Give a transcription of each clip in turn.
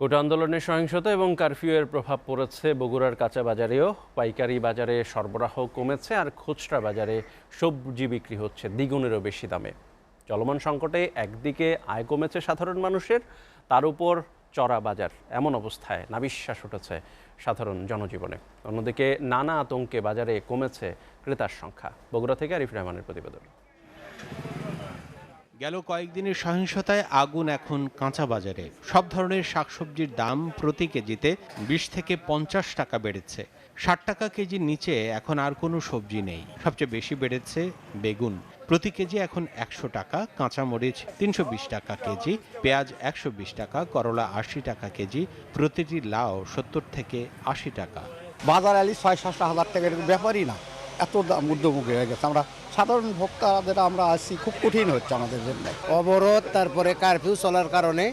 কোটা আন্দোলনের সহিংসতা এবং কারফিউয়ের প্রভাব পড়েছে বগুড়ার কাঁচা বাজারেও। পাইকারি বাজারে সরবরাহ কমেছে আর খুচরা বাজারে সবজি বিক্রি হচ্ছে দ্বিগুণেরও বেশি দামে। চলমান সংকটে একদিকে আয় কমেছে সাধারণ মানুষের, তার উপর চড়া বাজার, এমন অবস্থায় নাবিশ্বাস উঠেছে সাধারণ জনজীবনে। অন্যদিকে নানা আতঙ্কে বাজারে কমেছে ক্রেতার সংখ্যা। বগুড়া থেকে আরিফ রহমানের প্রতিবেদন। গেল কয়েকদিনের সহিংসতায় আগুন এখন কাঁচা বাজারে। সব ধরনের শাকসবজির দাম প্রতি কেজিতে 20 থেকে 50 টাকা বেড়েছে। 60 টাকা কেজির নিচে এখন আর কোনো সবজি নেই। সবচেয়ে বেশি বেড়েছে বেগুন, প্রতি কেজি এখন 100 টাকা, কাঁচামরিচ 320 টাকা কেজি, পেঁয়াজ 120 টাকা, করলা 80 টাকা কেজি, প্রতিটি লাউ 70 থেকে 80 টাকা। বাজার আলি 6-7 হাজার টাকার ব্যাপারই না, এত দাম ঊর্ধ্বমুখী হয়ে গেছে। আমরা সাধারণ ভোক্তা যারা আমরা আছি, খুব কঠিন হচ্ছে আমাদের জন্য। অবরোধ, তারপরে কারফিউ চলার কারণে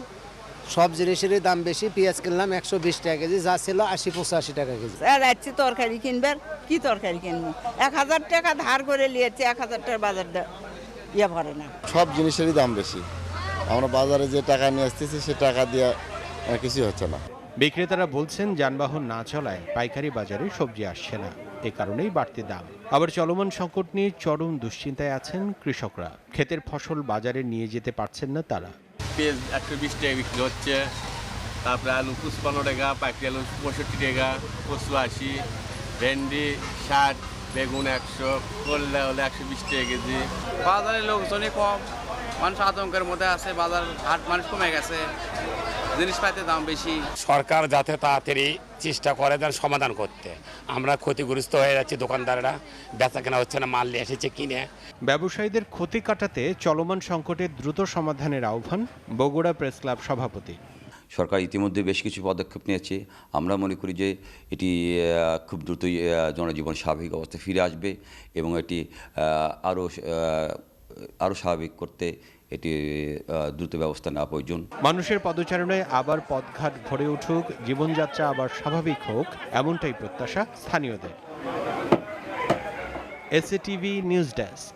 সব জিনিসেরই দাম বেশি। পেঁয়াজ কিনলাম 120 টাকা কেজি, যা ছিল 80-85 টাকা কেজি। যাচ্ছি তরকারি কিনবার, কি তরকারি কিনবো? 1000 টাকা ধার করে নিয়েছে, 1000 টাকার বাজার ইয়ে ভরে না। সব জিনিসেরই দাম বেশি। আমরা বাজারে যে টাকা নিয়ে আসতেছি সে টাকা দিয়ে কিছু হচ্ছে না। বিক্রেতারা বলছেন যানবাহন না চলায় পাইকারি বাজারে সবজি আসছে না, এ কারণেই বাড়তি দাম। আবার চলমান সংকট নিয়ে চরম দুশ্চিন্তায় আছেন কৃষকরা। ক্ষেতের ফসল বাজারে নিয়ে যেতে পারছেন না তারা। পেঁয়াজ 120 টাকা বিক্রি হচ্ছে, তারপরে আলু 55 টাকা, পাখি আলু 65 টাকা, কচু 80, ভেন্ডি 60, বেগুন 100, করলা হলে 120 টাকা কেজি। বাজারে লোকজনই কম, মানুষ আতঙ্কের মধ্যে আছে। বাজার হাট মানুষ কমে গেছে, জিনিসপাতির দাম বেশি। সরকার যাতে তাড়াতাড়ি চেষ্টা করে তার সমাধান করতে। আমরা ক্ষতিগ্রস্ত হয়ে যাচ্ছি, দোকানদাররা বেচা কেনা হচ্ছে না, মাল নিয়ে এসেছে কিনে। ব্যবসায়ীদের ক্ষতি কাটাতে চলমান সংকটের দ্রুত সমাধানের আহ্বান বগুড়া প্রেস ক্লাব সভাপতি। সরকার ইতিমধ্যে বেশ কিছু পদক্ষেপ নিয়েছে। আমরা মনে করি যে এটি খুব দ্রুতই জনজীবন স্বাভাবিক অবস্থায় ফিরে আসবে এবং এটি আরও স্বাভাবিক করতে এটি দ্রুত ব্যবস্থা নেওয়া প্রয়োজন। মানুষের পদচারণায় আবার পথঘাট ভরে উঠুক, জীবনযাত্রা আবার স্বাভাবিক হোক, এমনটাই প্রত্যাশা স্থানীয়দের। SATV news desk.